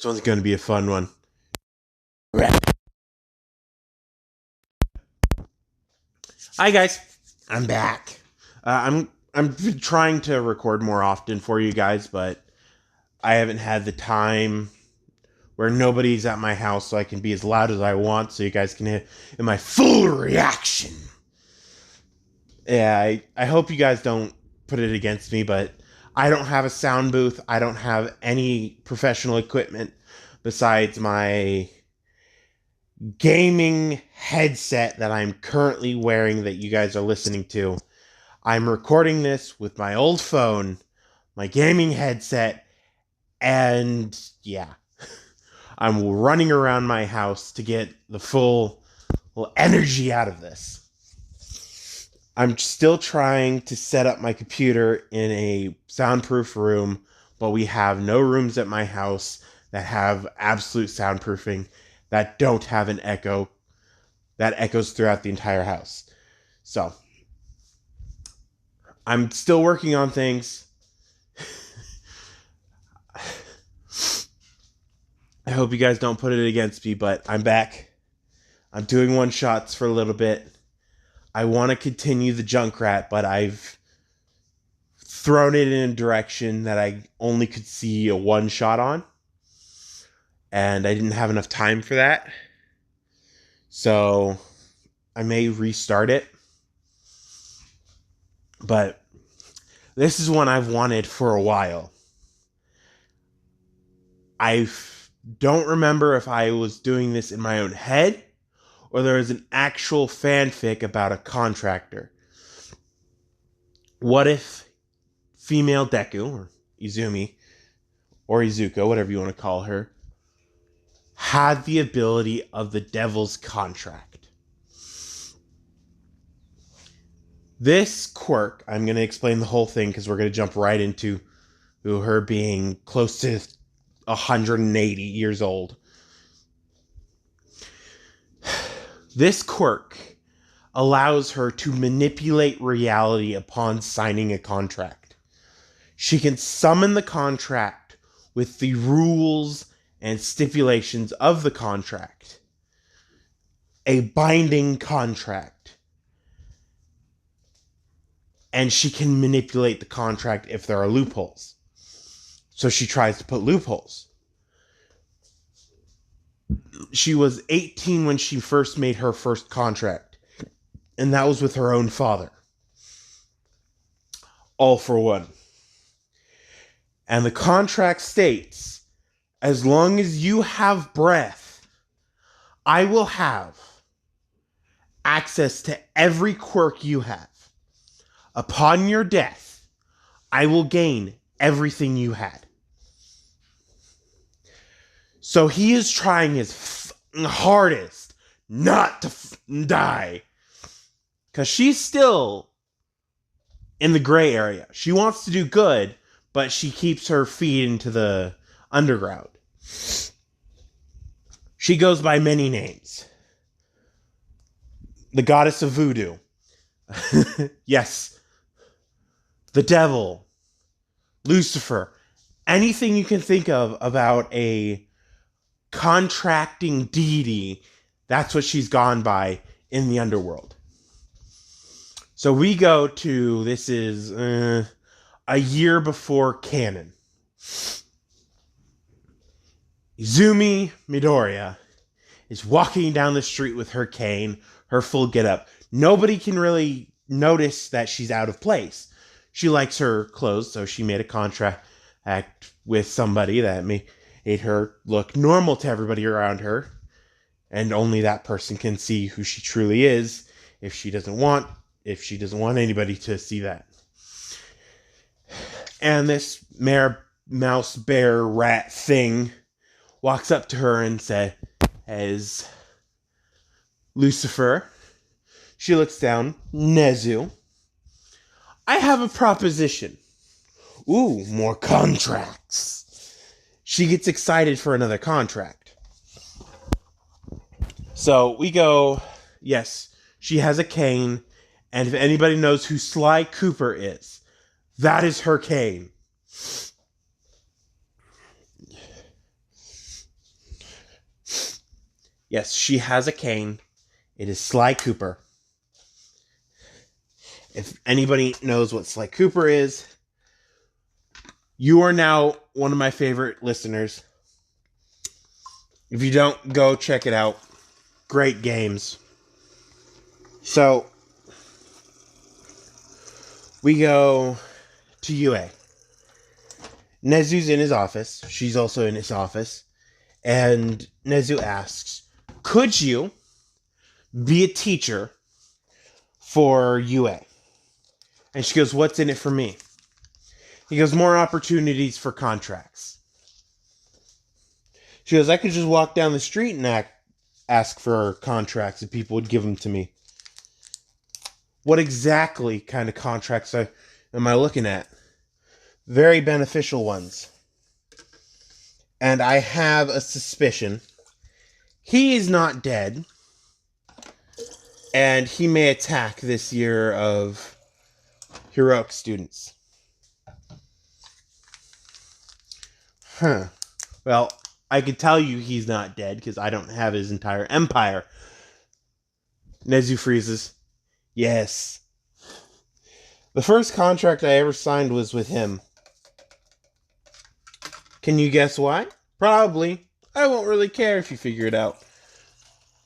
one's going to be a fun one. Hi guys, I'm back. I'm trying to record more often for you guys, but I haven't had the time where nobody's at my house, so I can be as loud as I want, so you guys can hear in my full reaction. Yeah, I hope you guys don't put it against me, but I don't have a sound booth. I don't have any professional equipment besides my gaming headset that I'm currently wearing that you guys are listening to. I'm recording this with my old phone, my gaming headset, and yeah, I'm running around my house to get the full energy out of this. I'm still trying to set up my computer in a soundproof room, but we have no rooms at my house that have absolute soundproofing that don't have an echo that echoes throughout the entire house. So, I'm still working on things. I hope you guys don't put it against me, but I'm back. I'm doing one-shots for a little bit. I want to continue the Junkrat, but I've thrown it in a direction that I only could see a one-shot on. And I didn't have enough time for that. So I may restart it. But this is one I've wanted for a while. I don't remember if I was doing this in my own head or there was an actual fanfic about a contractor. What if female Deku, or Izumi, or Izuko, whatever you want to call her, had the ability of the devil's contract? This quirk, I'm going to explain the whole thing because we're going to jump right into her being close to 180 years old. This quirk allows her to manipulate reality upon signing a contract. She can summon the contract with the rules and stipulations of the contract. A binding contract. And she can manipulate the contract if there are loopholes. So she tries to put loopholes. She was 18 when she first made her first contract. And that was with her own father. All for one. And the contract states, as long as you have breath, I will have access to every quirk you have. Upon your death, I will gain everything you had. So he is trying his hardest not to die. Because she's still in the gray area. She wants to do good, but she keeps her feet into the underground. She goes by many names. The goddess of voodoo. Yes. The devil. Lucifer. Anything you can think of about a contracting deity, that's what she's gone by in the underworld. So we go to, this is a year before canon. Izumi Midoriya is walking down the street with her cane, her full getup. Nobody can really notice that she's out of place. She likes her clothes, so she made a contract with somebody that made her look normal to everybody around her. And only that person can see who she truly is if she doesn't want anybody to see that. And this mouse, bear, rat thing walks up to her and says, Lucifer. She looks down. Nezu. I have a proposition. Ooh, more contracts. She gets excited for another contract. So we go, yes, she has a cane. And if anybody knows who Sly Cooper is, that is her cane. Yes, she has a cane. It is Sly Cooper. If anybody knows what Sly Cooper is, you are now one of my favorite listeners. If you don't, go check it out. Great games. So, we go to UA. Nezu's in his office. She's also in his office. And Nezu asks, could you be a teacher for UA? And she goes, what's in it for me? He goes, more opportunities for contracts. She goes, I could just walk down the street and ask for contracts and people would give them to me. What exactly kind of contracts am I looking at? Very beneficial ones. And I have a suspicion. He is not dead. And he may attack this year of heroic students. Well, I can tell you he's not dead because I don't have his entire empire. Nezu freezes. Yes. The first contract I ever signed was with him. Can you guess why? Probably. I won't really care if you figure it out.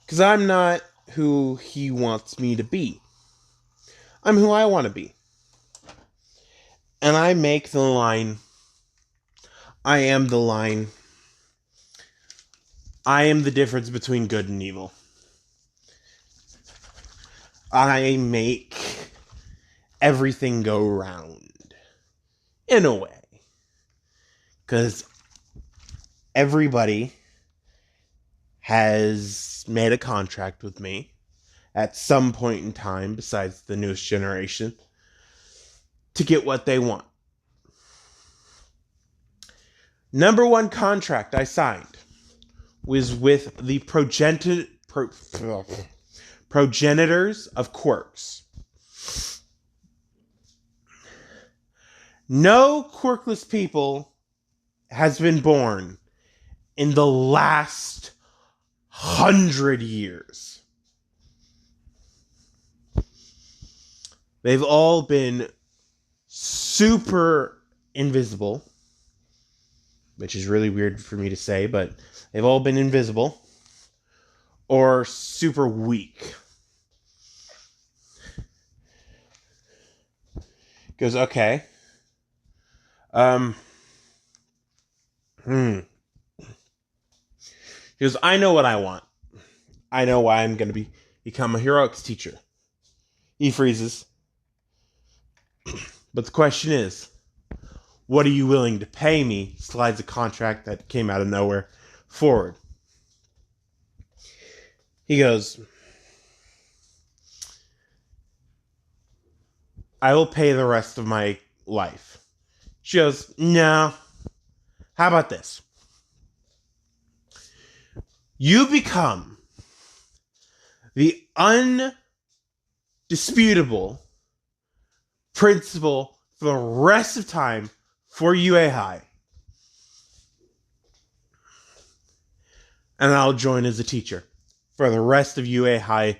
Because I'm not who he wants me to be. I'm who I want to be. And I make the line. I am the line. I am the difference between good and evil. I make everything go round. In a way. Because everybody has made a contract with me at some point in time, besides the newest generation, to get what they want. Number one contract I signed was with the progenitors of quirks. No quirkless people has been born in the last 100 years. They've all been super invisible, which is really weird for me to say, but they've all been invisible or super weak. Goes, okay. He goes, I know what I want. I know why I'm going to become a heroics teacher. He freezes. But the question is, what are you willing to pay me? Slides a contract that came out of nowhere forward. He goes, I will pay the rest of my life. She goes, no. How about this? You become the undisputable principal for the rest of time for UA High. And I'll join as a teacher for the rest of UA High's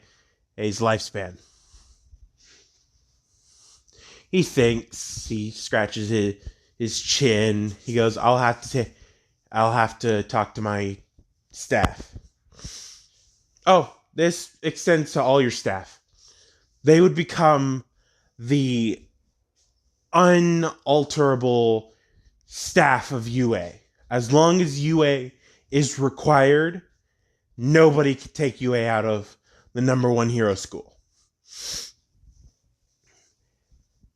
lifespan. He thinks, he scratches his chin. He goes, I'll have to talk to my staff. Oh, this extends to all your staff. They would become the unalterable staff of UA. As long as UA is required, nobody can take UA out of the number one hero school.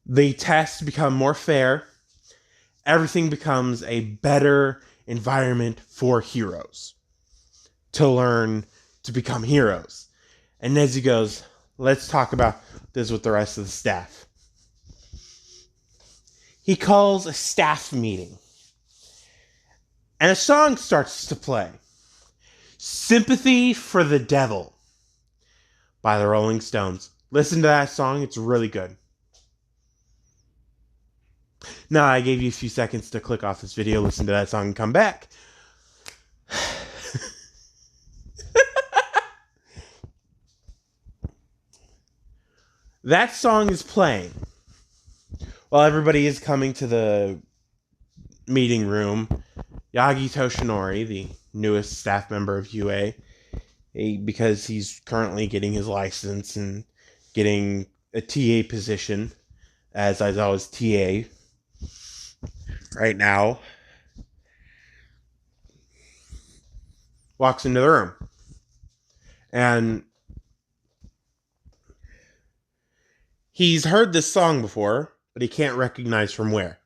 The tests become more fair. Everything becomes a better environment for heroes to learn to become heroes. And Nezu goes, let's talk about this with the rest of the staff. He calls a staff meeting. And a song starts to play. Sympathy for the Devil by the Rolling Stones. Listen to that song. It's really good. Now, I gave you a few seconds to click off this video, listen to that song, and come back. That song is playing while everybody is coming to the meeting room. Yagi Toshinori, the newest staff member of UA, because he's currently getting his license and getting a TA position, as Aizawa's TA right now, walks into the room. And he's heard this song before, but he can't recognize from where.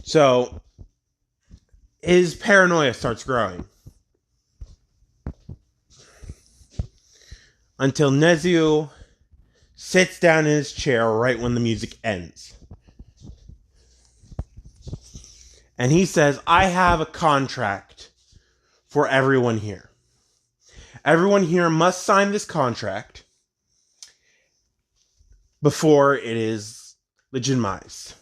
So his paranoia starts growing. Until Nezu sits down in his chair right when the music ends. And he says, I have a contract for everyone here. Everyone here must sign this contract before it is legitimized.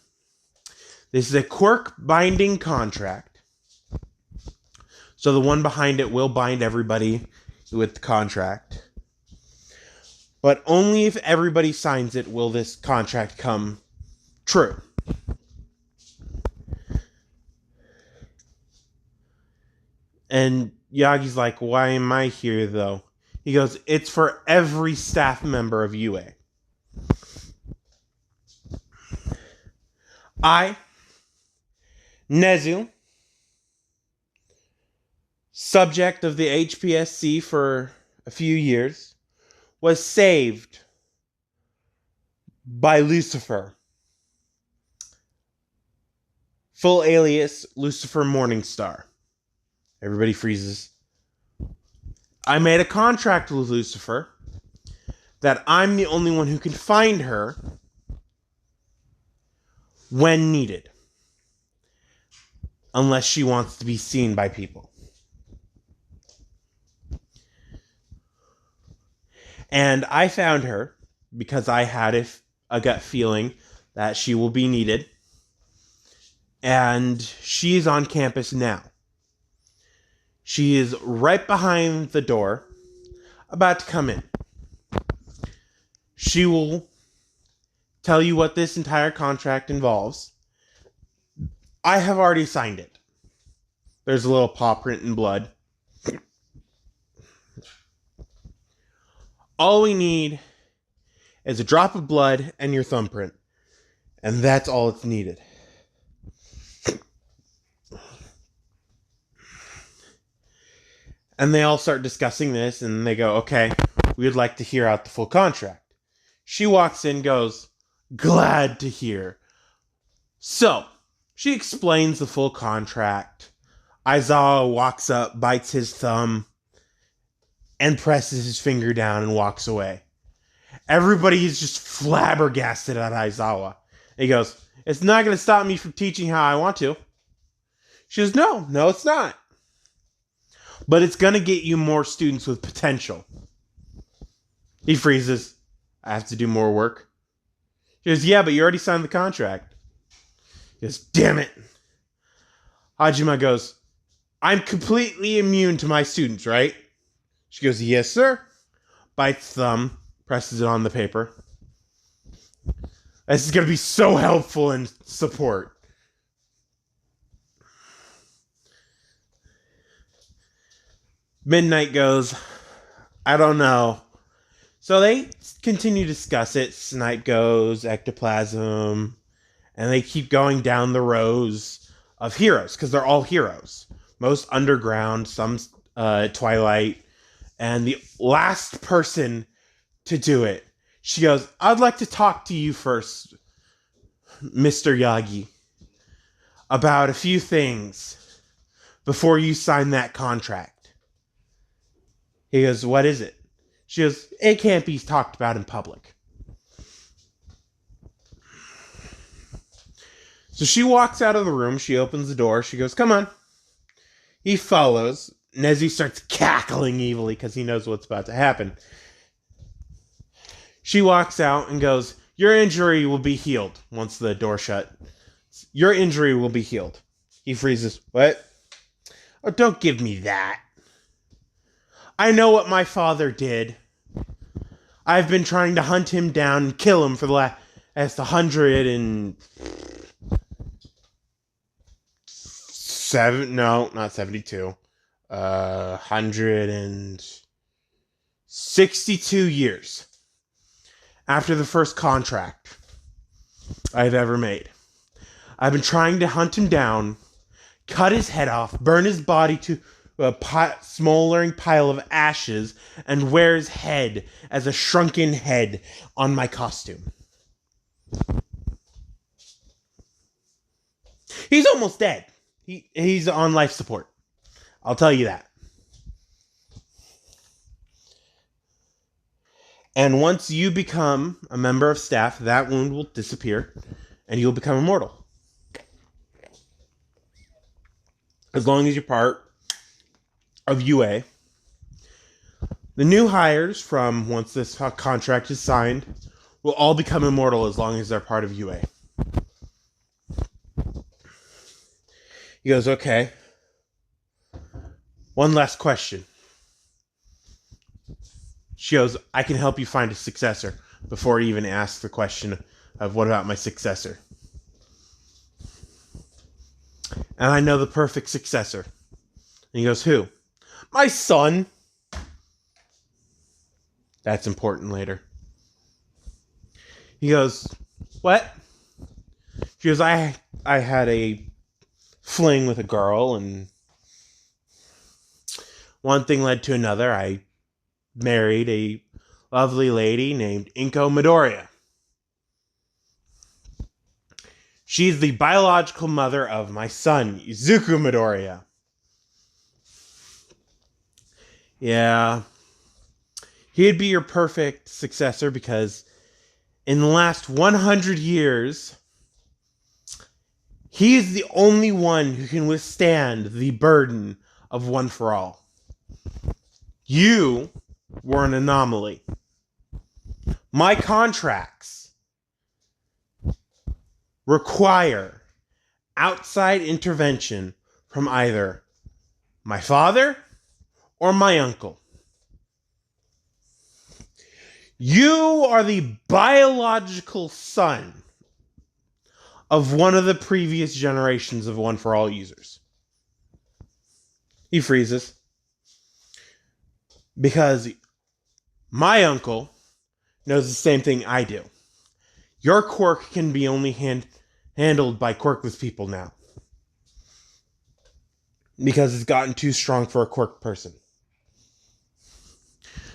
This is a quirk binding contract. So the one behind it will bind everybody with the contract. But only if everybody signs it will this contract come true. And Yagi's like, why am I here, though? He goes, it's for every staff member of UA. I, Nezu, subject of the HPSC for a few years, was saved by Lucifer. Full alias, Lucifer Morningstar. Everybody freezes. I made a contract with Lucifer that I'm the only one who can find her when needed. Unless she wants to be seen by people. And I found her because I had a gut feeling that she will be needed. And she is on campus now. She is right behind the door, about to come in. She will tell you what this entire contract involves. I have already signed it. There's a little paw print in blood. All we need is a drop of blood and your thumbprint. And that's all it's needed. And they all start discussing this, and they go, okay, we would like to hear out the full contract. She walks in, goes, glad to hear. So, she explains the full contract. Aizawa walks up, bites his thumb, and presses his finger down and walks away. Everybody is just flabbergasted at Aizawa. He goes, it's not going to stop me from teaching how I want to. She goes, no, it's not. But it's going to get you more students with potential. He freezes. I have to do more work. She goes, yeah, but you already signed the contract. He goes, damn it. Hajime goes, I'm completely immune to my students, right? She goes, yes, sir. Bites thumb, presses it on the paper. This is going to be so helpful in support. Midnight goes, I don't know. So they continue to discuss it. Snipe goes, ectoplasm, and they keep going down the rows of heroes, because they're all heroes. Most underground, some Twilight, and the last person to do it. She goes, I'd like to talk to you first, Mr. Yagi, about a few things before you sign that contract. He goes, what is it? She goes, it can't be talked about in public. So she walks out of the room. She opens the door. She goes, come on. He follows. Nezu starts cackling evilly because he knows what's about to happen. She walks out and goes, your injury will be healed once the door shut. Your injury will be healed. He freezes. What? Oh, don't give me that. I know what my father did. I've been trying to hunt him down and kill him for the last 107. No, not 72. 162 years after the first contract I've ever made. I've been trying to hunt him down, cut his head off, burn his body to a smoldering pile of ashes, and wear his head as a shrunken head on my costume. He's almost dead. He's on life support. I'll tell you that. And once you become a member of staff, that wound will disappear, and you'll become immortal. As long as you're part of UA. The new hires from once this contract is signed will all become immortal as long as they're part of UA. He goes, okay. One last question. She goes, I can help you find a successor, before he even asks the question of what about my successor. And I know the perfect successor. And he goes, who? My son. That's important later. He goes, what? She goes, I had a fling with a girl, and one thing led to another. I married a lovely lady named Inko Midoriya. She's the biological mother of my son, Izuku Midoriya. Yeah. He'd be your perfect successor because in the last 100 years, he is the only one who can withstand the burden of One for All. You were an anomaly. My contracts require outside intervention from either my father or my uncle. You are the biological son of one of the previous generations of One for All users. He freezes. Because my uncle knows the same thing I do. Your quirk can be only handled by quirkless people now. Because it's gotten too strong for a quirk person.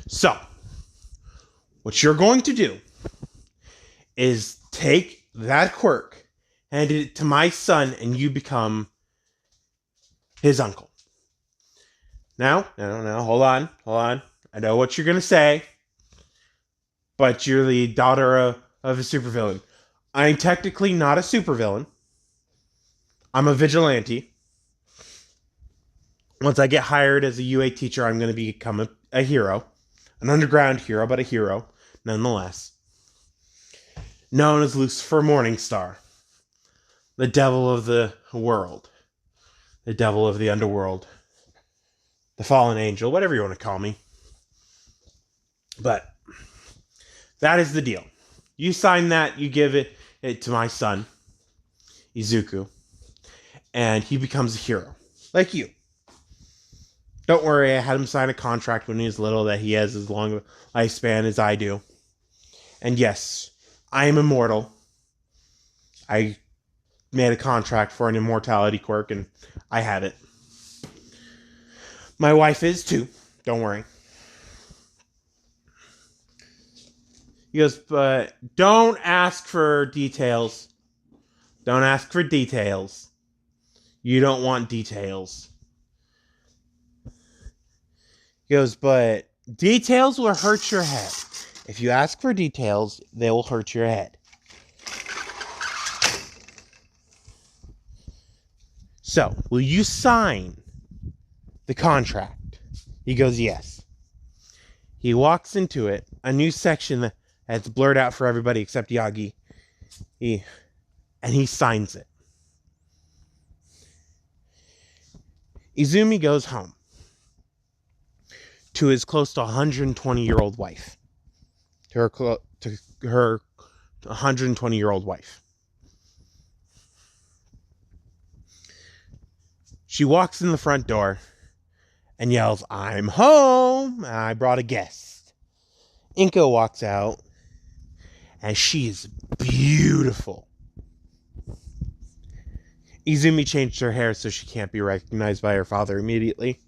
So, what you're going to do is take that quirk, hand it to my son, and you become his uncle. Now, hold on. I know what you're going to say, but you're the daughter of a supervillain. I'm technically not a supervillain. I'm a vigilante. Once I get hired as a UA teacher, I'm going to become a hero. An underground hero, but a hero, nonetheless. Known as Lucifer Morningstar. The devil of the world. The devil of the underworld. The fallen angel, whatever you want to call me. But that is the deal. You sign that, you give it to my son, Izuku, and he becomes a hero. Like you. Don't worry, I had him sign a contract when he was little that he has as long a lifespan as I do. And yes, I am immortal. I made a contract for an immortality quirk, and I have it. My wife is too. Don't worry. He goes, but don't ask for details. Don't ask for details. You don't want details. He goes, but details will hurt your head. If you ask for details, they will hurt your head. So, will you sign the contract? He goes, yes. He walks into it, a new section that's blurred out for everybody except Yagi. And he signs it. Izumi goes home to his close to 120-year-old wife. to her 120-year-old wife. She walks in the front door and yells, "I'm home! I brought a guest." Inko walks out, and she is beautiful. Izumi changed her hair so she can't be recognized by her father immediately.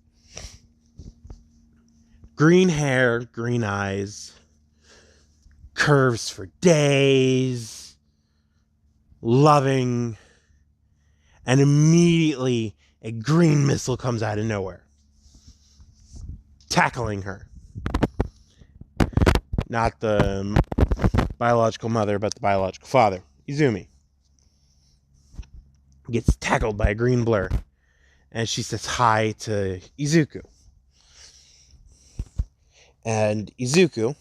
Green hair, green eyes, curves for days, loving, and immediately a green missile comes out of nowhere, tackling her. Not the biological mother, but the biological father, Izumi. Gets tackled by a green blur, and she says hi to Izuku. And Izuku,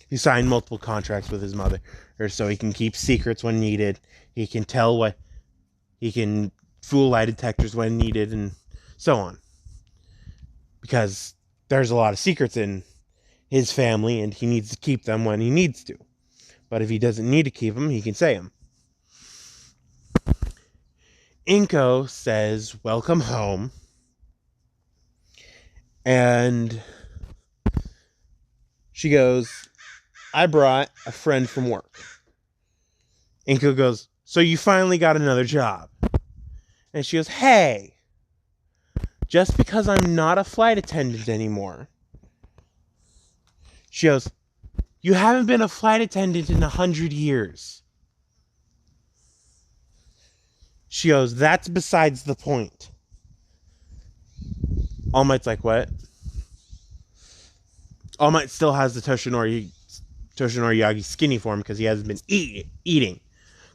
he signed multiple contracts with his mother, so he can keep secrets when needed. He can fool lie detectors when needed, and so on. Because there's a lot of secrets in his family, and he needs to keep them when he needs to. But if he doesn't need to keep them, he can say them. Inko says, "Welcome home." And she goes, "I brought a friend from work." Inko goes, "So you finally got another job?" And she goes, "Hey, just because I'm not a flight attendant anymore." She goes, "You haven't been a flight attendant in 100 years. She goes, "That's besides the point." All Might's like, "What?" All Might still has the Toshinori Yagi skinny form because he hasn't been eating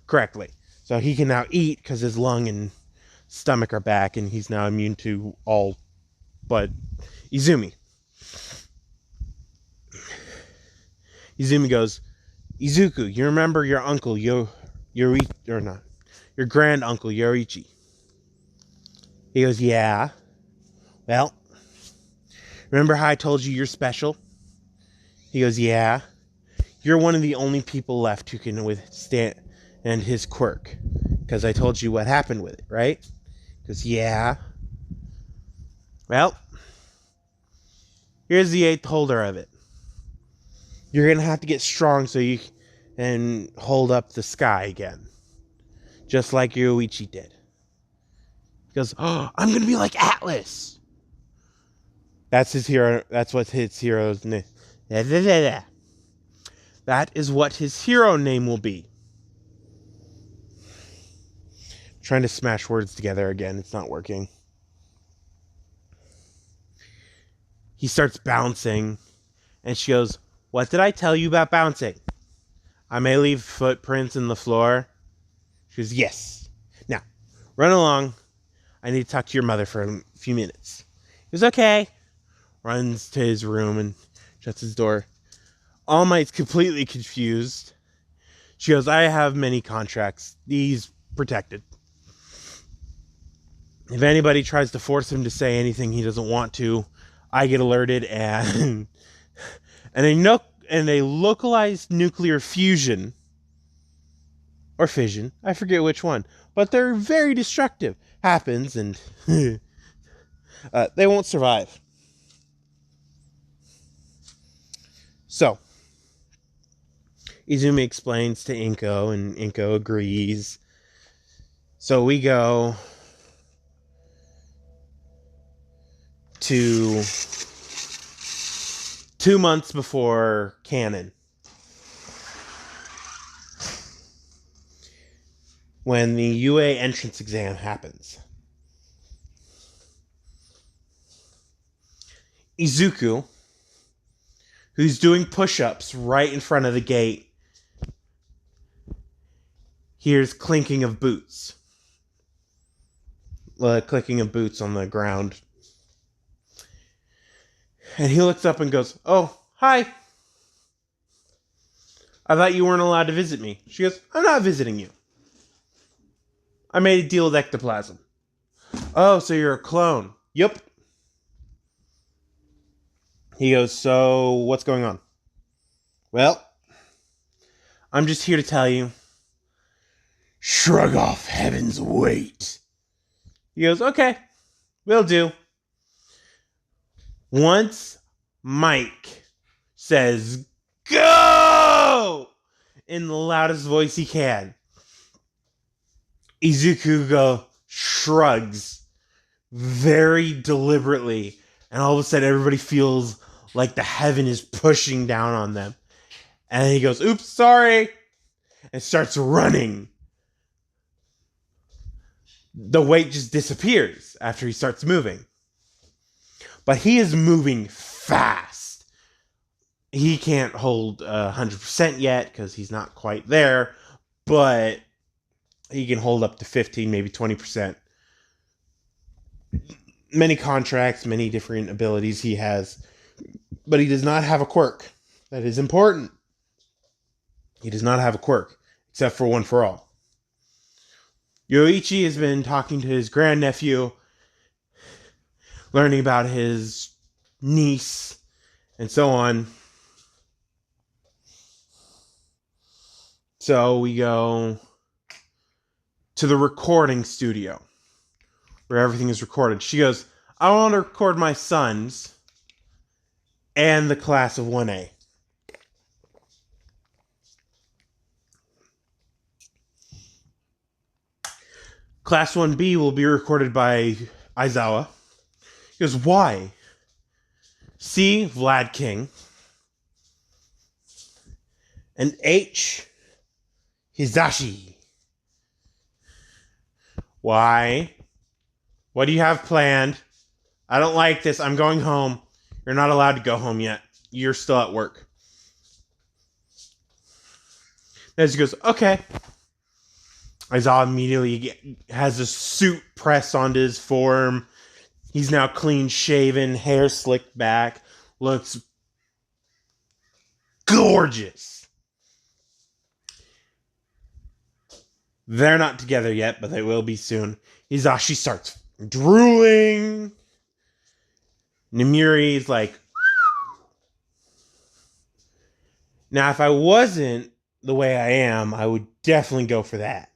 correctly. So he can now eat because his lung and stomach are back, and he's now immune to all but Izumi. Izumi goes, "Izuku, you remember your uncle your grand uncle Yoriichi?" He goes, "Yeah. Well, remember how I told you you're special?" He goes, "Yeah. You're one of the only people left who can withstand his quirk. Because I told you what happened with it, right?" He goes, "Yeah. Well, here's the 8th holder of it. You're going to have to get strong so you can hold up the sky again. Just like Yoichi did." He goes, "Oh, I'm going to be like Atlas." That's his hero. That's what his hero's name. That is what his hero name will be. Trying to smash words together again. It's not working. He starts bouncing, and she goes, "What did I tell you about bouncing? I may leave footprints in the floor." She goes, "Yes. Now, run along. I need to talk to your mother for a few minutes." He goes, "Okay." Runs to his room and shuts his door. All Might's completely confused. She goes, "I have many contracts. He's protected. If anybody tries to force him to say anything he doesn't want to, I get alerted, and a localized nuclear fusion or fission, I forget which one, but they're very destructive, happens, and they won't survive." So, Izumi explains to Inko, and Inko agrees. So we go to 2 months before canon, when the UA entrance exam happens. Izuku, who's doing push-ups right in front of the gate, hears clinking of boots. Clicking of boots on the ground. And he looks up and goes, "Oh, hi. I thought you weren't allowed to visit me." She goes, "I'm not visiting you. I made a deal with ectoplasm." "Oh, so you're a clone." "Yep." He goes, "So what's going on?" Well, I'm just here to tell you, shrug off heaven's weight. He goes, okay, will do. Once Mike says, go! In the loudest voice he can, Izuku shrugs very deliberately, and all of a sudden everybody feels like the heaven is pushing down on them. And he goes, oops, sorry, and starts running. The weight just disappears after he starts moving. But he is moving fast. He can't hold 100% yet because he's not quite there, but he can hold up to 15, maybe 20%. Many contracts, many different abilities he has, but he does not have a quirk. That is important. He does not have a quirk, except for One for All. Yoichi has been talking to his grandnephew, learning about his niece, and so on. So we go to the recording studio, where everything is recorded. She goes, I want to record my sons and the class of 1A. Class 1B will be recorded by Aizawa. He goes, why? C, Vlad King. And H, Hizashi. Why? What do you have planned? I don't like this. I'm going home. You're not allowed to go home yet. You're still at work. As he goes, okay. Aizawa immediately has a suit press onto his form. He's now clean shaven, hair slicked back, looks gorgeous. They're not together yet, but they will be soon. Hizashi starts drooling. Nemuri's like, now if I wasn't the way I am, I would definitely go for that.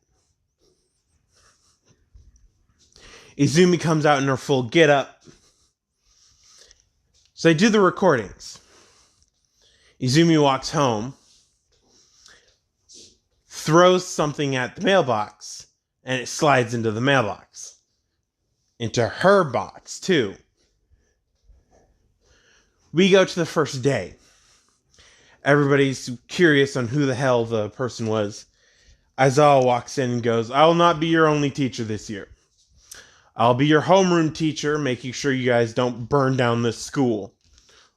Izumi comes out in her full getup. So they do the recordings. Izumi walks home, throws something at the mailbox, and it slides into the mailbox. Into her box, too. We go to the first day. Everybody's curious on who the hell the person was. Aizawa walks in and goes, I will not be your only teacher this year. I'll be your homeroom teacher, making sure you guys don't burn down this school.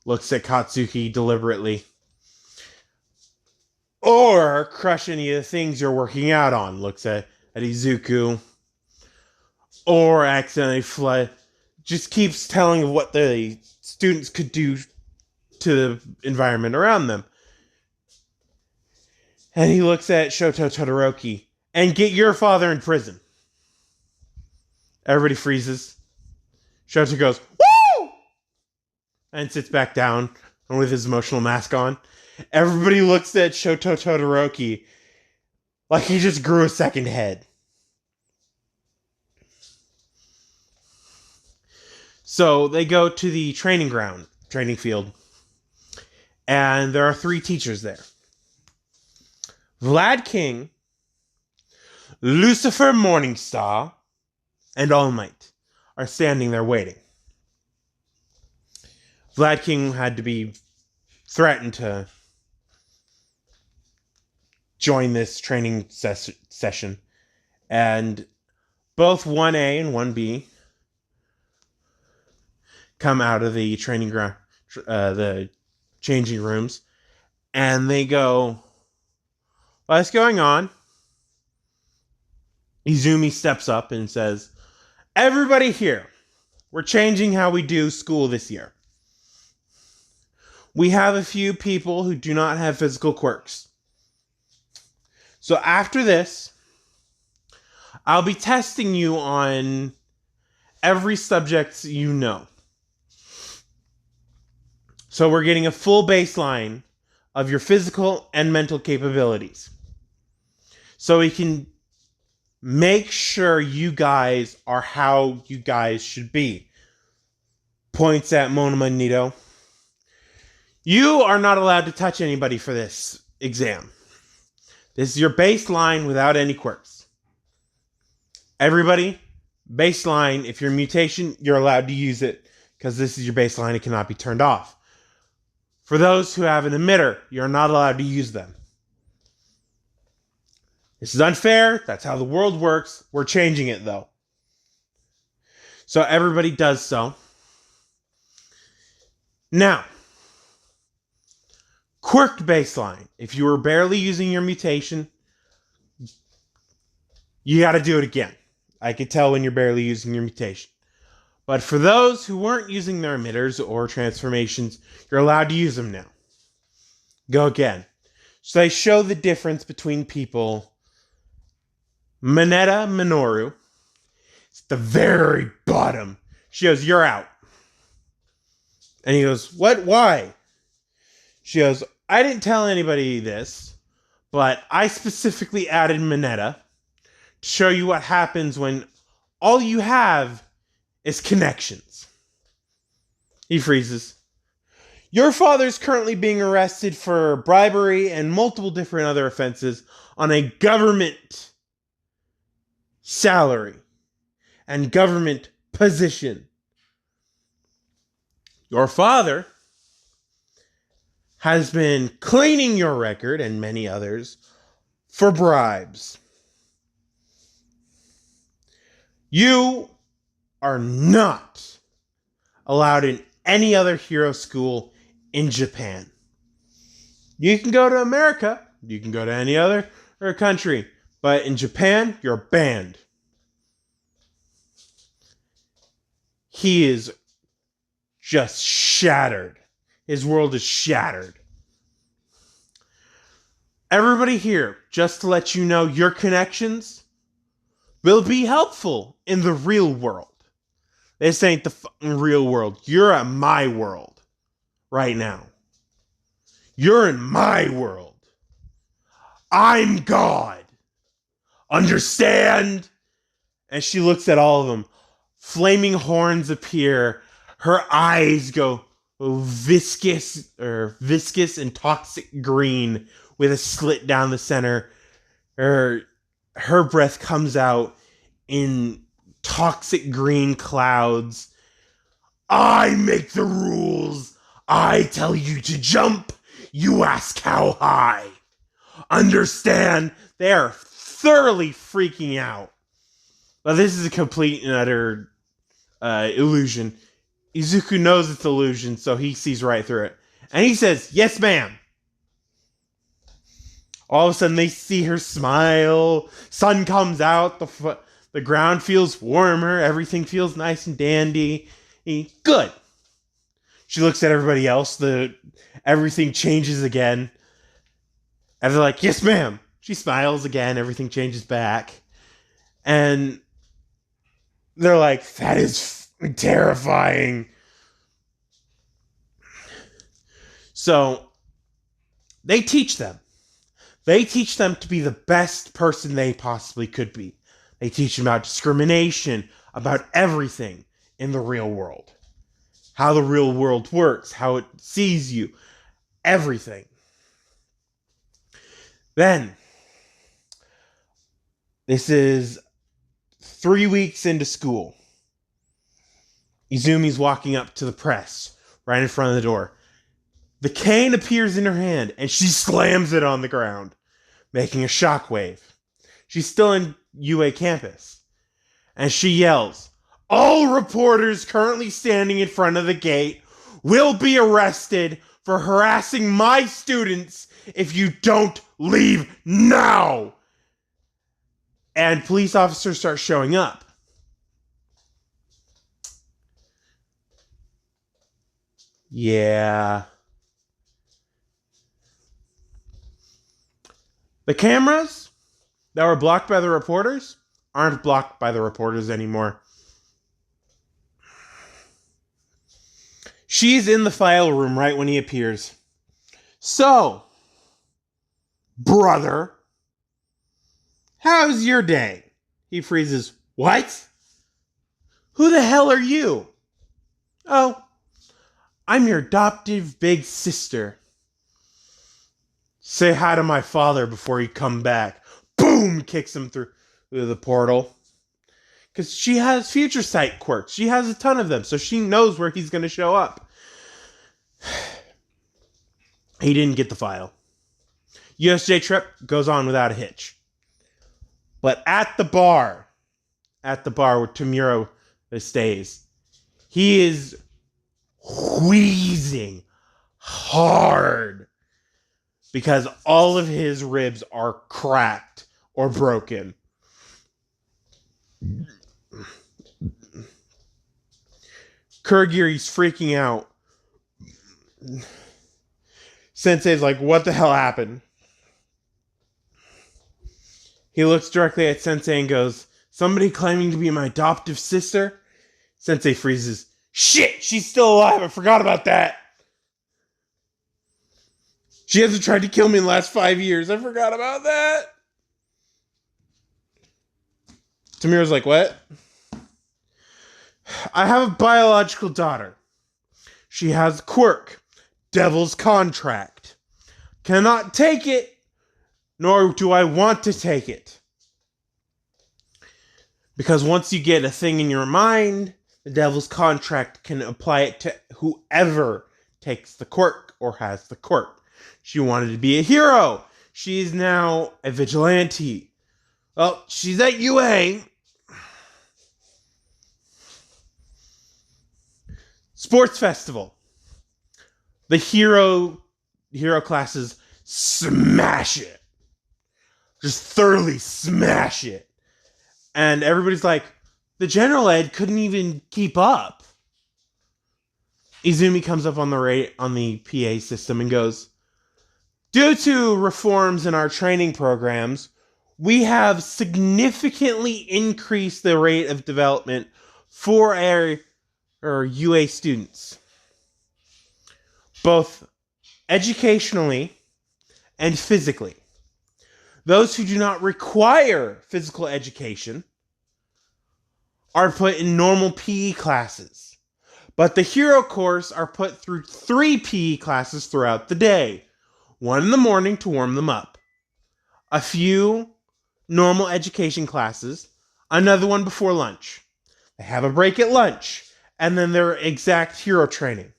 Looks at Katsuki deliberately. Or crush any of the things you're working out on. Looks at Izuku. Or accidentally fly. Just keeps telling what the students could do to the environment around them. And he looks at Shoto Todoroki. And get your father in prison. Everybody freezes. Shoto goes, woo! And sits back down with his emotional mask on. Everybody looks at Shoto Todoroki like he just grew a second head. So they go to the training field. And there are 3 teachers there. Vlad King, Lucifer Morningstar, and All Might are standing there waiting. Vlad King had to be threatened to join this training session. And both 1A and 1B come out of the training ground, the changing rooms, and they go, what's going on? Izumi steps up and says, everybody here, we're changing how we do school this year. We have a few people who do not have physical quirks. So after this, I'll be testing you on every subject you know. So we're getting a full baseline of your physical and mental capabilities. So he can make sure you guys are how you guys should be. Points at Mona Magneto. You are not allowed to touch anybody for this exam. This is your baseline without any quirks. Everybody, baseline, if you're a mutation, you're allowed to use it because this is your baseline. It cannot be turned off. For those who have an emitter, you're not allowed to use them. This is unfair. That's how the world works. We're changing it, though. So everybody does so. Now, quirked baseline. If you were barely using your mutation, you got to do it again. I could tell when you're barely using your mutation. But for those who weren't using their emitters or transformations, you're allowed to use them now. Go again. So they show the difference between people. Mineta Minoru. It's the very bottom. She goes, "You're out." And he goes, "What? Why?" She goes, "I didn't tell anybody this, but I specifically added Mineta to show you what happens when all you have is connections." He freezes. "Your father's currently being arrested for bribery and multiple different other offenses on a government salary and government position. Your father has been cleaning your record and many others for bribes. You are not allowed in any other hero school in Japan. You can go to America, you can go to any other country, but in Japan, you're banned." He is just shattered. His world is shattered. Everybody here, just to let you know, your connections will be helpful in the real world. This ain't the fucking real world. You're at my world right now. You're in my world. I'm God. Understand? And she looks at all of them. Flaming horns appear. Her eyes go viscous and toxic green with a slit down the center. Her breath comes out in toxic green clouds. "I make the rules. I tell you to jump. You ask how high. Understand?" They are thoroughly freaking out. But this is a complete and utter illusion. Izuku knows it's illusion, so he sees right through it. And he says, "Yes, ma'am." All of a sudden, they see her smile. Sun comes out. The ground feels warmer. Everything feels nice and dandy. Good. She looks at everybody else. Everything changes again. And they're like, "Yes, ma'am." She smiles again. Everything changes back. And they're like, "That is terrifying." So they teach them. They teach them to be the best person they possibly could be. They teach them about discrimination, about everything in the real world. How the real world works, how it sees you, everything. Then, this is 3 weeks into school. Izumi's walking up to the press, right in front of the door. The cane appears in her hand, and she slams it on the ground, making a shockwave. She's still in UA campus, and she yells, "All reporters currently standing in front of the gate will be arrested for harassing my students if you don't leave now!" And police officers start showing up. Yeah. The cameras that were blocked by the reporters aren't blocked by the reporters anymore. She's in the file room right when he appears. So, brother, how's your day? He freezes. What? Who the hell are you? Oh, I'm your adoptive big sister. Say hi to my father before you come back. Boom! Kicks him through the portal. Because she has future sight quirks. She has a ton of them, so she knows where he's going to show up. He didn't get the file. USJ trip goes on without a hitch. But at the bar where Tamura stays, he is wheezing hard because all of his ribs are cracked or broken. Kurogiri's freaking out. Sensei's like, what the hell happened? He looks directly at Sensei and goes, somebody claiming to be my adoptive sister? Sensei freezes. Shit, she's still alive. I forgot about that. She hasn't tried to kill me in the last 5 years. I forgot about that. Tamira's like, what? I have a biological daughter. She has quirk, devil's contract. Cannot take it, nor do I want to take it. Because once you get a thing in your mind, the devil's contract can apply it to whoever takes the quirk or has the quirk. She wanted to be a hero. She's now a vigilante. Well, she's at UA. Sports festival. The hero classes smash it. Just thoroughly smash it. And everybody's like, the general ed couldn't even keep up. Izumi comes up on the PA system and goes, due to reforms in our training programs, we have significantly increased the rate of development for our UA students, both educationally and physically. Those who do not require physical education are put in normal PE classes, but the hero course are put through 3 PE classes throughout the day. 1 in the morning to warm them up, a few normal education classes, another one before lunch. They have a break at lunch, and then their exact hero training.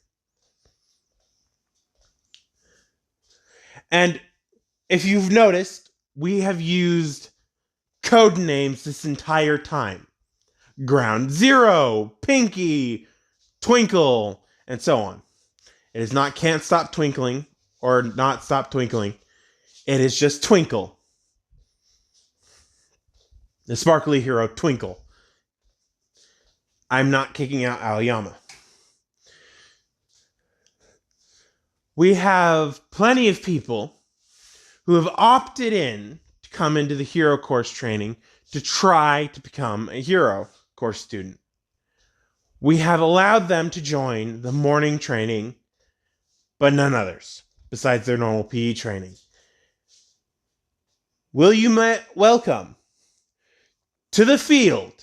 And if you've noticed, we have used code names this entire time. Ground Zero, Pinky, Twinkle, and so on. It is not Can't Stop Twinkling or Not Stop Twinkling. It is just Twinkle. The sparkly hero, Twinkle. I'm not kicking out Aoyama. We have plenty of people who have opted in to come into the hero course training to try to become a hero course student. We have allowed them to join the morning training, but none others, besides their normal PE training. Will you welcome to the field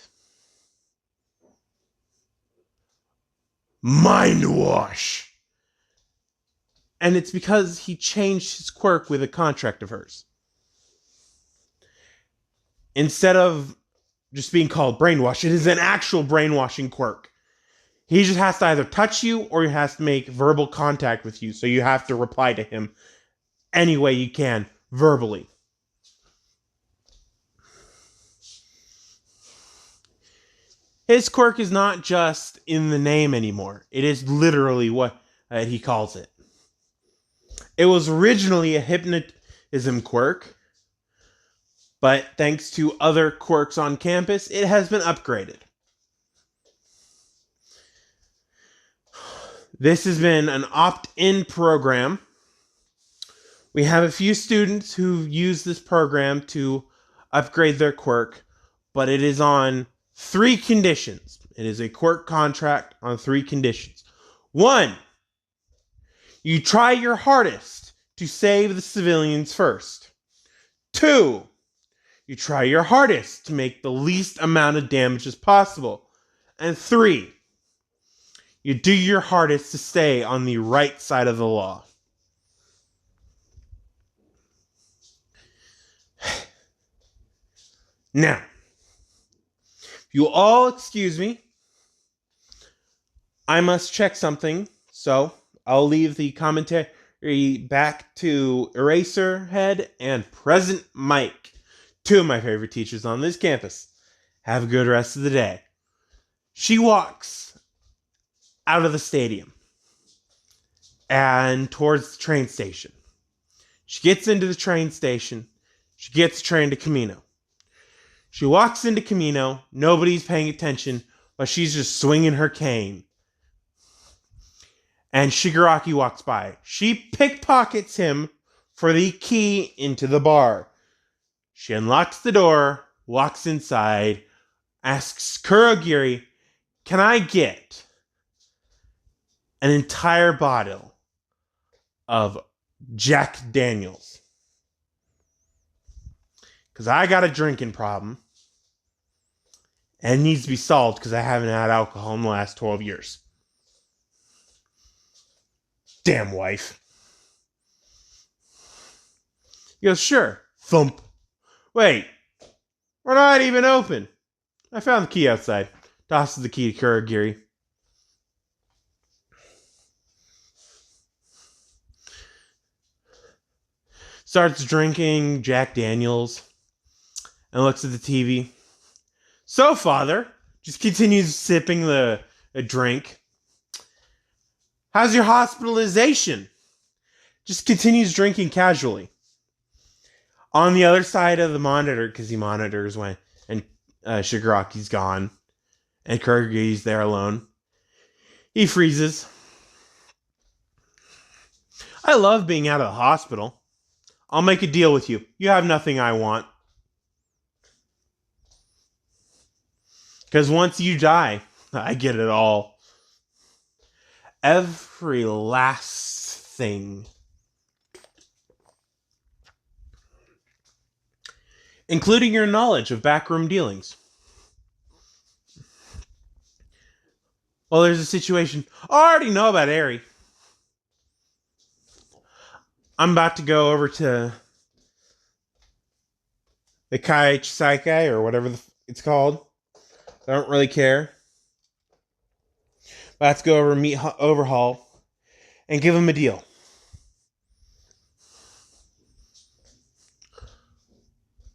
Mindwash? And it's because he changed his quirk with a contract of hers. Instead of just being called brainwash, it is an actual brainwashing quirk. He just has to either touch you or he has to make verbal contact with you. So you have to reply to him any way you can, verbally. His quirk is not just in the name anymore. It is literally what he calls it. It was originally a hypnotism quirk, but thanks to other quirks on campus, it has been upgraded. This has been an opt-in program. We have a few students who've used this program to upgrade their quirk, but it is on 3 conditions. It is a quirk contract on 3 conditions. 1, you try your hardest to save the civilians first. 2. You try your hardest to make the least amount of damage as possible. And 3. You do your hardest to stay on the right side of the law. Now, if you all excuse me, I must check something, so I'll leave the commentary back to Eraserhead and Present Mike, 2 of my favorite teachers on this campus. Have a good rest of the day. She walks out of the stadium and towards the train station. She gets into the train station. She gets the train to Camino. She walks into Camino. Nobody's paying attention, but she's just swinging her cane. And Shigaraki walks by. She pickpockets him for the key into the bar. She unlocks the door, walks inside, asks Kurogiri, "Can I get an entire bottle of Jack Daniels? Because I got a drinking problem. And it needs to be solved because I haven't had alcohol in the last 12 years. Damn wife." He goes, "Sure." Thump. "Wait, we're not even open. I found the key outside." Tosses the key to Kurogiri. Starts drinking Jack Daniels and looks at the TV. "So, father," just continues sipping a drink. "How's your hospitalization?" Just continues drinking casually. On the other side of the monitor, because he monitors when and Shigaraki's gone, and Kurogiri's there alone, he freezes. "I love being out of the hospital. I'll make a deal with you. You have nothing I want. Because once you die, I get it all. Every last thing. Including your knowledge of backroom dealings. Well, there's a situation. I already know about Eri. I'm about to go over to the Kaichisaikai, or whatever it's called. I don't really care. But I have to go over and meet Overhaul and give him a deal.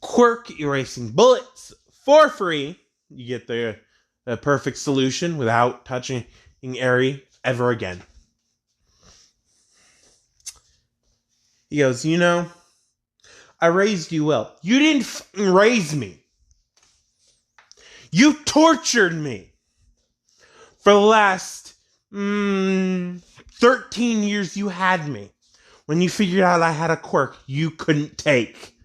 Quirk erasing bullets for free. You get the perfect solution without touching Eri ever again. He goes, "You know, I raised you well. You didn't raise me. You tortured me for the last 13 years you had me. When you figured out I had a quirk you couldn't take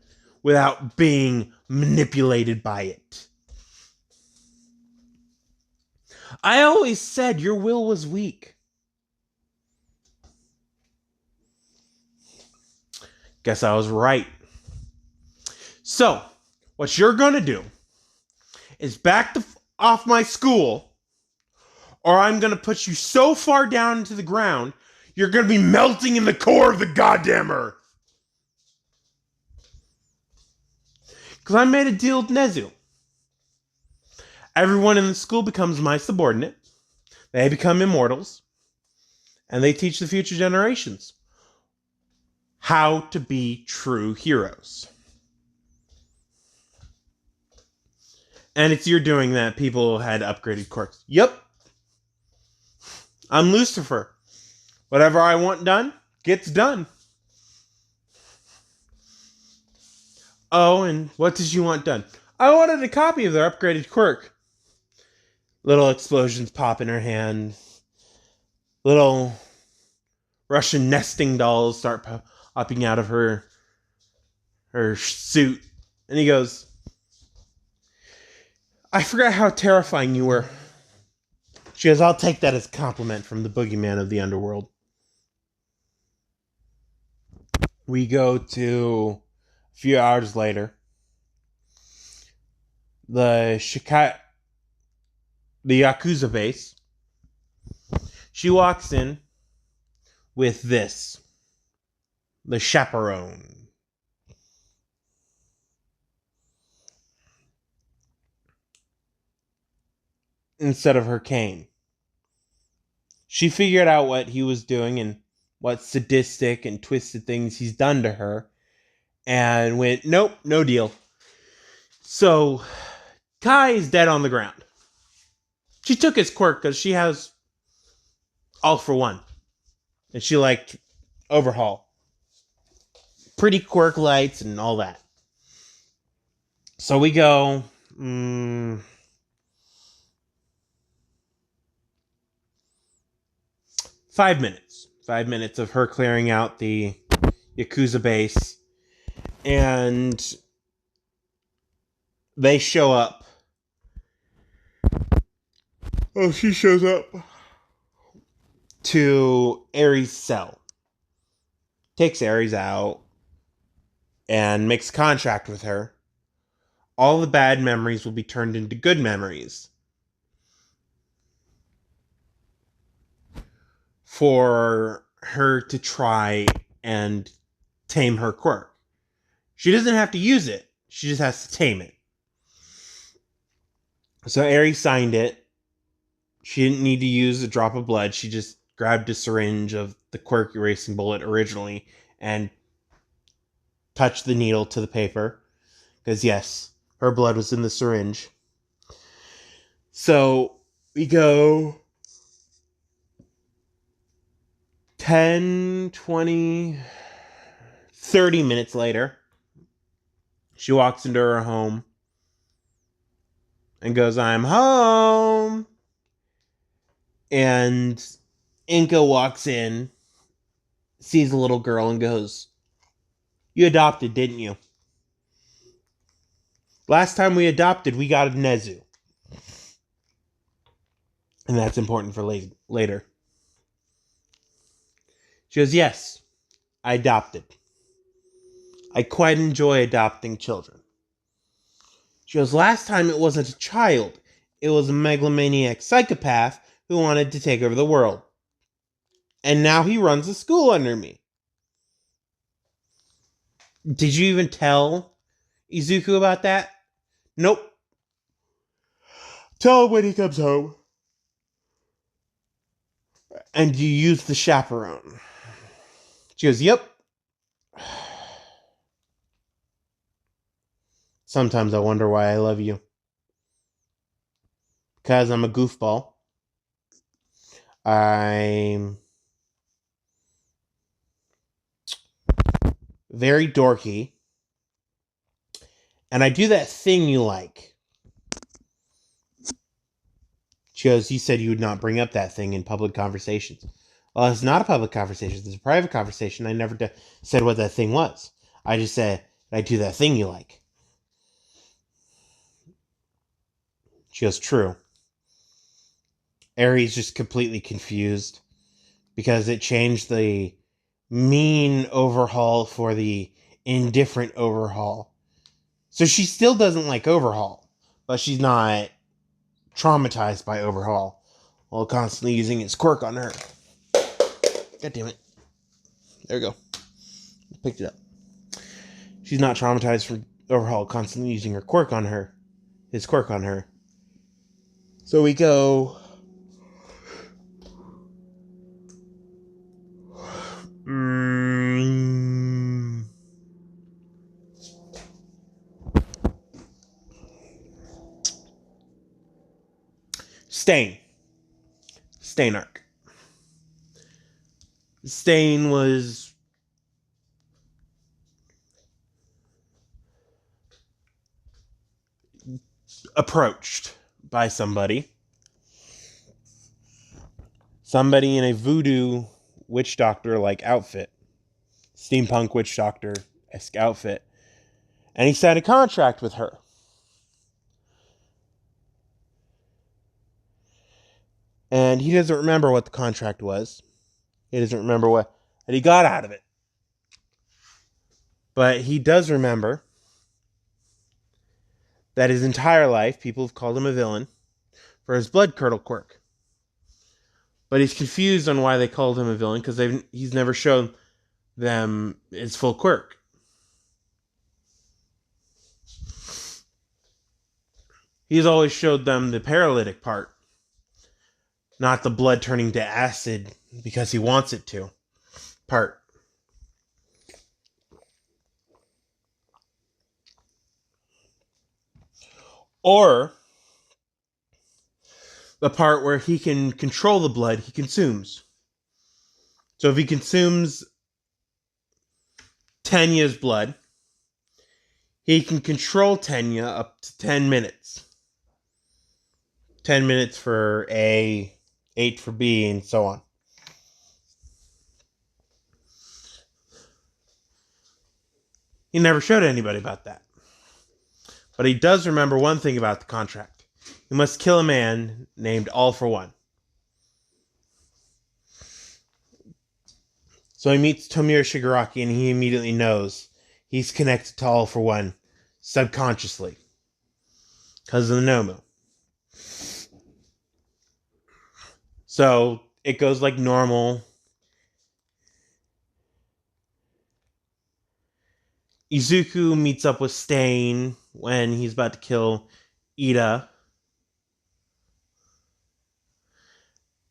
without being manipulated by it. I always said your will was weak. Guess I was right. So, what you're going to do is back off my school, or I'm going to put you so far down into the ground, you're going to be melting in the core of the goddamn earth. Because I made a deal with Nezu. Everyone in the school becomes my subordinate. They become immortals. And they teach the future generations how to be true heroes. And it's your doing that people had upgraded quirks. Yep. I'm Lucifer. Whatever I want done, gets done. Oh, and what did you want done? I wanted a copy of their upgraded quirk. Little explosions pop in her hand. Little Russian nesting dolls start popping out of her suit. And he goes, I forgot how terrifying you were. She goes, I'll take that as a compliment from the boogeyman of the underworld. We go to a few hours later. The Yakuza base. She walks in with this, the chaperone. Instead of her cane. She figured out what he was doing and what sadistic and twisted things he's done to her and went, nope, no deal. So Kai is dead on the ground. She took his quirk because she has all for one. And she liked overhaul. Pretty quirk lights and all that. So we go 5 minutes. 5 minutes of her clearing out the Yakuza base. And they show up. Oh, she shows up to Eri's cell. Takes Aries out and makes a contract with her. All the bad memories will be turned into good memories for her to try and tame her quirk. She doesn't have to use it. She just has to tame it. So Aries signed it. She didn't need to use a drop of blood. She just grabbed a syringe of the quirk erasing bullet originally and touched the needle to the paper. Because yes, her blood was in the syringe. So we go 10, 20, 30 minutes later. She walks into her home and goes, I'm home. And Inka walks in, sees a little girl and goes, you adopted, didn't you? Last time we adopted, we got a Nezu. And that's important for later. She goes, yes, I adopted. I quite enjoy adopting children. She goes, last time it wasn't a child. It was a megalomaniac psychopath who wanted to take over the world. And now he runs a school under me. Did you even tell Izuku about that? Nope. Tell him when he comes home. And you use the chaperone. She goes, yep. Sometimes I wonder why I love you. Because I'm a goofball. I'm very dorky. And I do that thing you like. She goes, you said you would not bring up that thing in public conversations. Well, it's not a public conversation. It's a private conversation. I never said what that thing was. I just said, I do that thing you like. She goes, true. Aries just completely confused because it changed the mean overhaul for the indifferent overhaul. So she still doesn't like overhaul, but she's not traumatized by overhaul while constantly using its quirk on her. God damn it. There we go. Picked it up. She's not traumatized from overhaul constantly using her quirk on her. His quirk on her. So we go. Stain. Stain arc. Stain was approached by somebody. Somebody in a voodoo witch doctor like outfit. Steampunk witch doctor-esque outfit. And he signed a contract with her. And he doesn't remember what the contract was. He doesn't remember what he got out of it. But he does remember that his entire life people have called him a villain for his blood curdle quirk. But he's confused on why they called him a villain because he's never shown them his full quirk. He's always showed them the paralytic part, not the blood turning to acid because he wants it to part. Or the part where he can control the blood he consumes. So if he consumes Tanya's blood, he can control Tanya up to 10 minutes. 10 minutes for A, 8 for B, and so on. He never showed anybody about that. But he does remember one thing about the contract. He must kill a man named All for One. So he meets Tomura Shigaraki and he immediately knows he's connected to All for One subconsciously because of the Nomu. So it goes like normal. Izuku meets up with Stain when he's about to kill Ida.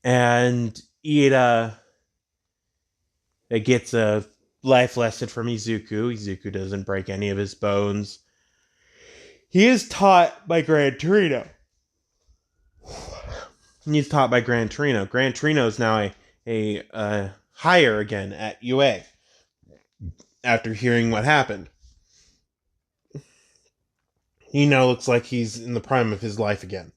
And Ida gets a life lesson from Izuku. Izuku doesn't break any of his bones. He is taught by Gran Torino. He's taught by Gran Torino. Gran Torino is now a hire again at UA after hearing what happened. He now looks like he's in the prime of his life again.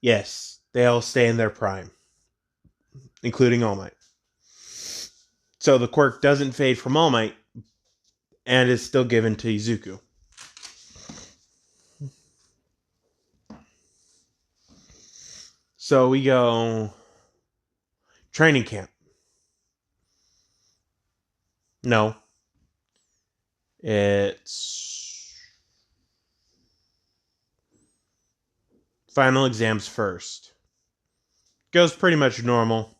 Yes, they all stay in their prime, including All Might. So the quirk doesn't fade from All Might and is still given to Izuku. So we go training camp. No. It's final exams first. Goes pretty much normal.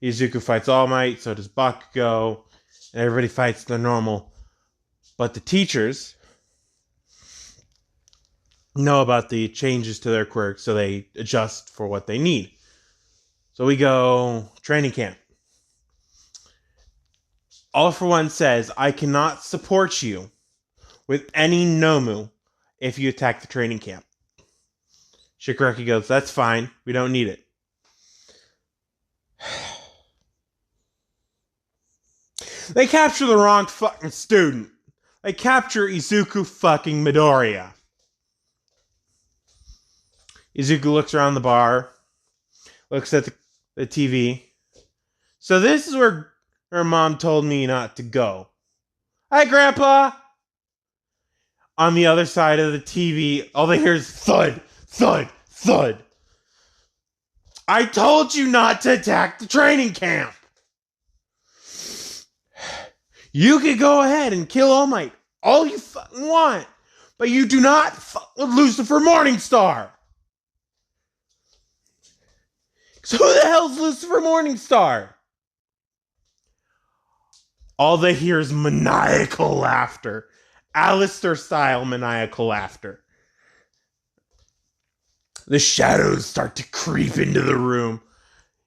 Izuku fights All Might, so does Bakugo, and everybody fights the normal. But the teachers know about the changes to their quirks, so they adjust for what they need. So we go training camp. All for One says, I cannot support you with any Nomu if you attack the training camp. Shigaraki goes, that's fine. We don't need it. They capture the wrong fucking student. They capture Izuku fucking Midoriya. Izuku looks around the bar, looks at the TV. So this is where her mom told me not to go. Hi, Grandpa! On the other side of the TV, all they hear is thud, thud, thud. I told you not to attack the training camp. You can go ahead and kill All Might all you fucking want, but you do not fuck with Lucifer Morningstar. So who the hell's Lucifer Morningstar? All they hear is maniacal laughter. Alistair-style maniacal laughter. The shadows start to creep into the room.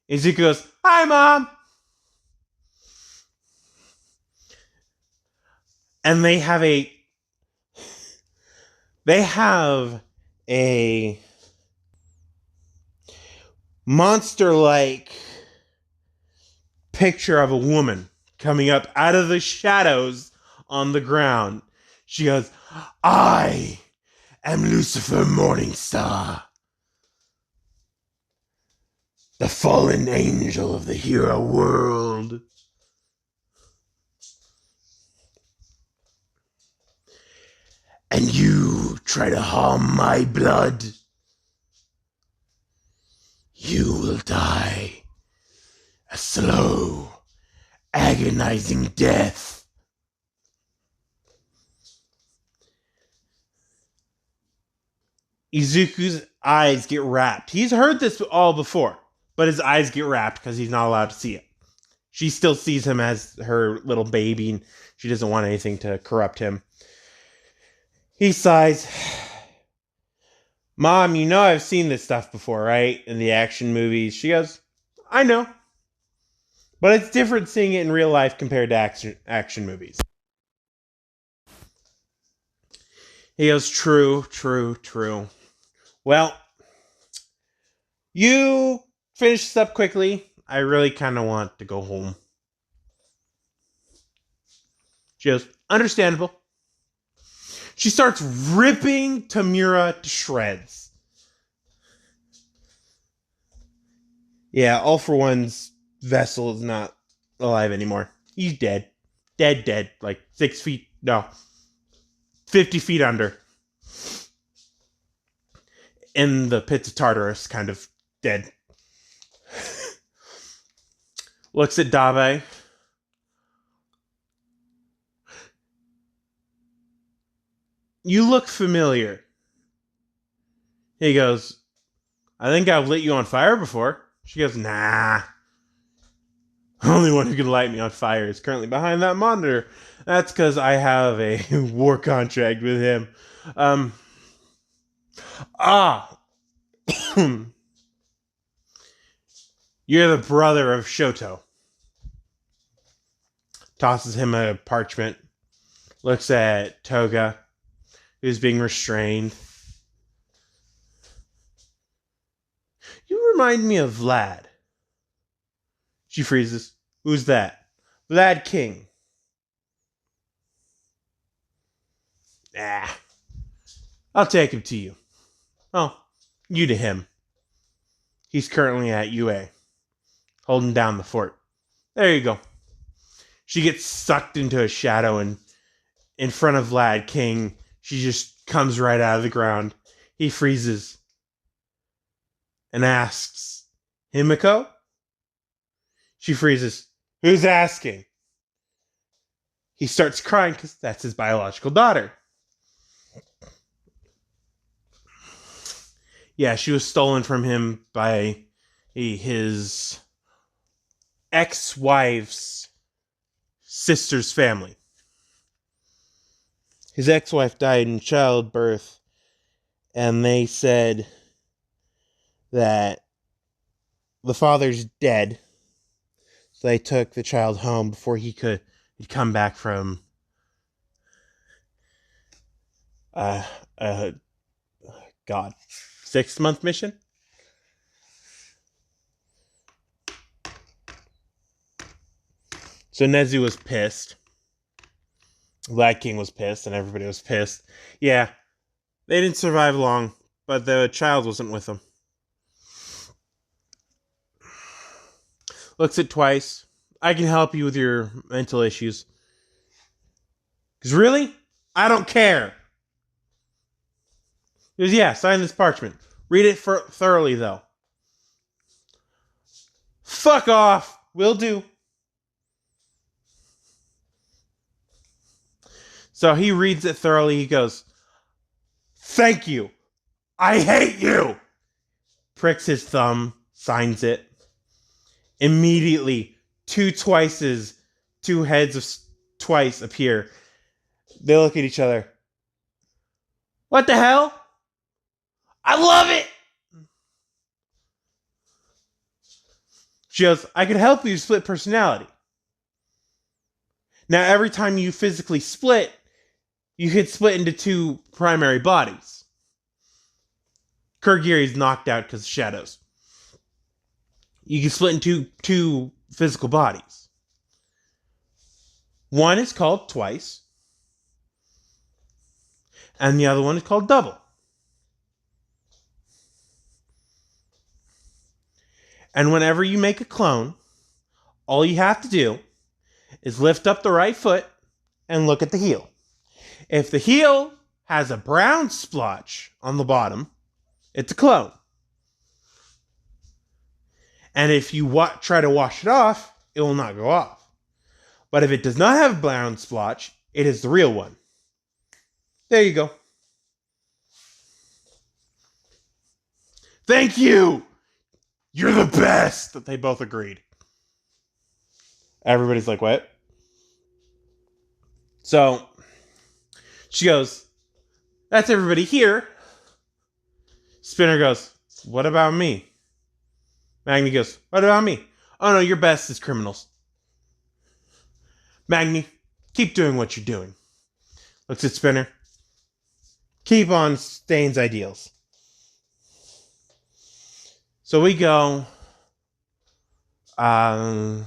Izuku goes, hi, Mom! And they have a monster-like picture of a woman coming up out of the shadows on the ground. She goes, I am Lucifer Morningstar, the fallen angel of the hero world. And you try to harm my blood, you will die a slow agonizing death. Izuku's eyes get wrapped. He's heard this all before, but his eyes get wrapped because he's not allowed to see it. She still sees him as her little baby, and she doesn't want anything to corrupt him. He sighs. Mom, you know I've seen this stuff before, right? In the action movies. She goes, I know. But it's different seeing it in real life compared to action movies. He goes, true. Well, you finish this up quickly. I really kind of want to go home. She goes, understandable. She starts ripping Tamura to shreds. Yeah, All For One's vessel is not alive anymore. He's dead. Dead. Like 6 feet, no, 50 feet under. In the pits of Tartarus, kind of dead. Looks at Dabe. You look familiar. He goes, I think I've lit you on fire before. She goes, nah. The only one who can light me on fire is currently behind that monitor. That's because I have a war contract with him. You're the brother of Shoto. Tosses him a parchment. Looks at Toga, who's being restrained. You remind me of Vlad. She freezes. Who's that? Vlad King. I'll take him to you. Oh, you to him. He's currently at UA, holding down the fort. There you go. She gets sucked into a shadow, and in front of Vlad King, she just comes right out of the ground. He freezes and asks, Himiko? She freezes. Who's asking? He starts crying because that's his biological daughter. Yeah, she was stolen from him by his ex-wife's sister's family. His ex-wife died in childbirth, and they said that the father's dead. So they took the child home before he'd come back from God, 6-month mission. So Nezu was pissed. Vlad King was pissed, and everybody was pissed. Yeah, they didn't survive long, but the child wasn't with them. Looks at Twice. I can help you with your mental issues. Because really? I don't care. He goes, yeah, sign this parchment. Read it thoroughly, though. Fuck off. Will do. So he reads it thoroughly. He goes, thank you. I hate you. Pricks his thumb, signs it. Immediately, two heads of Twice appear. They look at each other. What the hell? I love it! She goes, I could help you split personality. Now, every time you physically split, you could split into two primary bodies. Kurgiri's knocked out because of shadows. You can split into two physical bodies. One is called Twice, and the other one is called Double. And whenever you make a clone, all you have to do is lift up the right foot and look at the heel. If the heel has a brown splotch on the bottom, it's a clone. And if you try to wash it off, it will not go off. But if it does not have a brown splotch, it is the real one. There you go. Thank you! You're the best! They both agreed. Everybody's like, what? So, she goes, that's everybody here. Spinner goes, what about me? Magni goes, what about me? Oh no, you're best as criminals. Magni, keep doing what you're doing. Looks at Spinner. Keep on Stain's ideals. So we go. A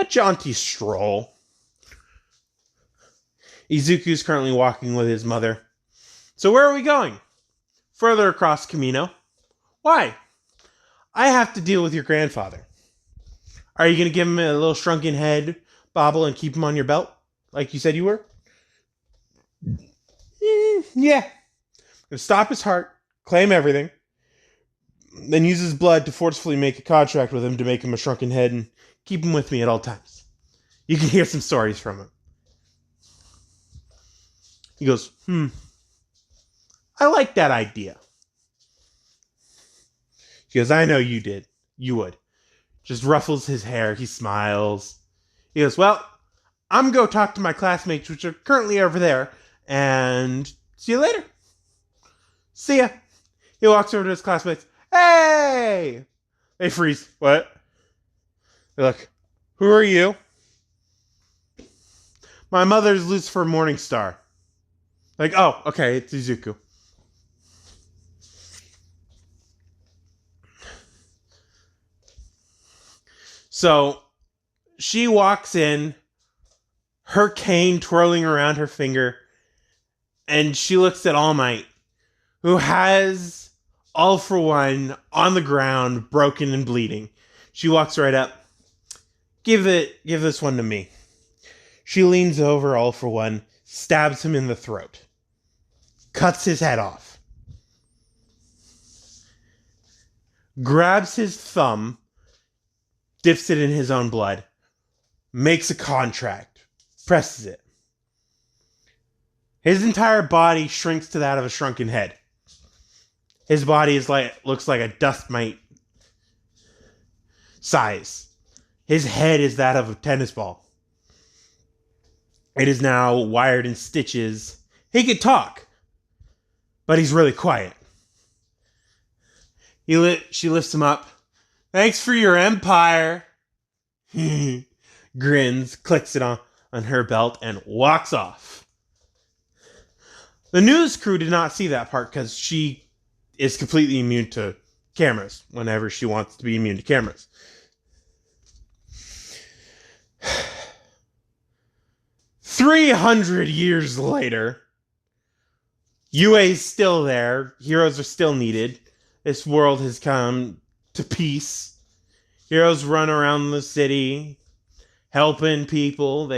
jaunty stroll. Izuku's currently walking with his mother. So where are we going? Further across Camino. Why? I have to deal with your grandfather. Are you going to give him a little shrunken head bobble and keep him on your belt? Like you said you were? Yeah. I'm going to stop his heart, claim everything, then use his blood to forcefully make a contract with him to make him a shrunken head and keep him with me at all times. You can hear some stories from him. He goes, I like that idea. She goes, I know you did. You would. Just ruffles his hair. He smiles. He goes, well, I'm going to go talk to my classmates, which are currently over there, and see you later. See ya. He walks over to his classmates. Hey! They freeze. What? They're like, who are you? My mother's Lucifer Morningstar. Like, oh, okay, it's Izuku. So, she walks in, her cane twirling around her finger, and she looks at All Might, who has All For One on the ground, broken and bleeding. She walks right up. Give this one to me. She leans over All For One, stabs him in the throat. Cuts his head off. Grabs his thumb, dips it in his own blood, makes a contract, presses it. His entire body shrinks to that of a shrunken head. His body looks like a dust mite size. His head is that of a tennis ball. It is now wired in stitches. He could talk, but he's really quiet. She lifts him up. Thanks for your empire. Grins, clicks it on her belt, and walks off. The news crew did not see that part because she is completely immune to cameras whenever she wants to be immune to cameras. $300 later, UA's still there. Heroes are still needed. This world has come to peace. Heroes run around the city, helping people.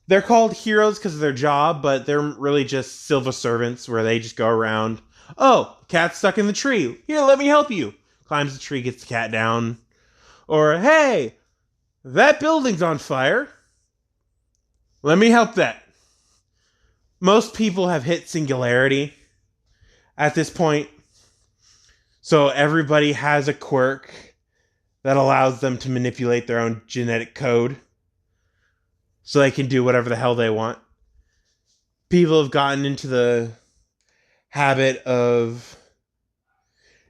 They're called heroes because of their job, but they're really just civil servants where they just go around. Oh, cat's stuck in the tree. Here, let me help you. Climbs the tree, gets the cat down. Or, hey, that building's on fire. Let me help that. Most people have hit singularity at this point. So everybody has a quirk that allows them to manipulate their own genetic code. So they can do whatever the hell they want. People have gotten into the habit of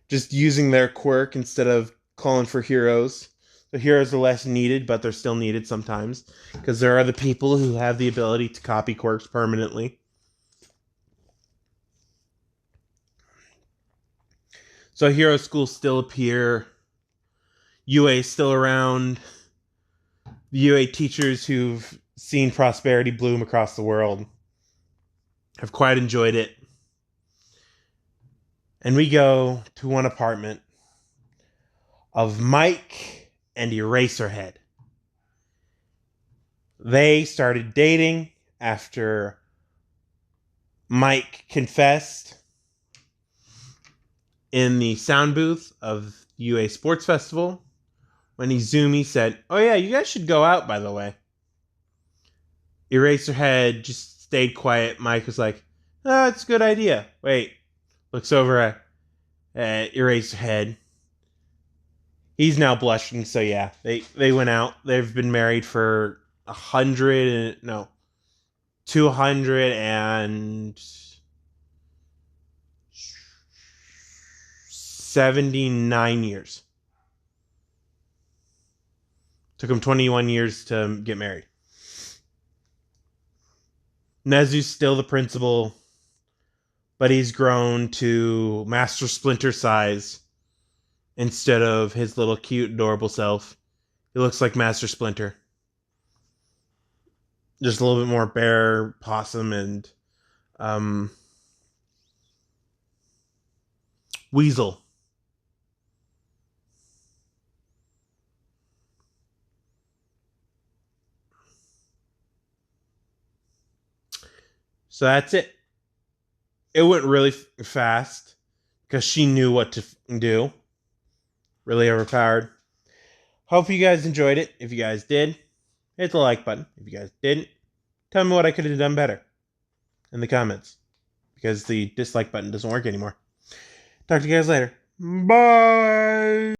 just using their quirk instead of calling for heroes. The heroes are less needed, but they're still needed sometimes. Because there are the people who have the ability to copy quirks permanently. So hero schools still appear. UA is still around. The UA teachers who've seen prosperity bloom across the world have quite enjoyed it. And we go to one apartment of Mike and Eraserhead. They started dating after Mike confessed in the sound booth of UA Sports Festival when Izumi said, "Oh yeah, you guys should go out, by the way." Eraserhead just stayed quiet. Mike was like, "Oh, it's a good idea." Wait, looks over at Eraserhead. He's now blushing, so yeah, they went out. They've been married for 279 years. Took him 21 years to get married. Nezu's still the principal, but he's grown to Master Splinter size instead of his little cute, adorable self. He looks like Master Splinter. Just a little bit more bear, possum, and weasel. So that's it. It went really fast because she knew what to do. Really overpowered. Hope you guys enjoyed it. If you guys did, hit the like button. If you guys didn't, tell me what I could have done better in the comments because the dislike button doesn't work anymore. Talk to you guys later. Bye.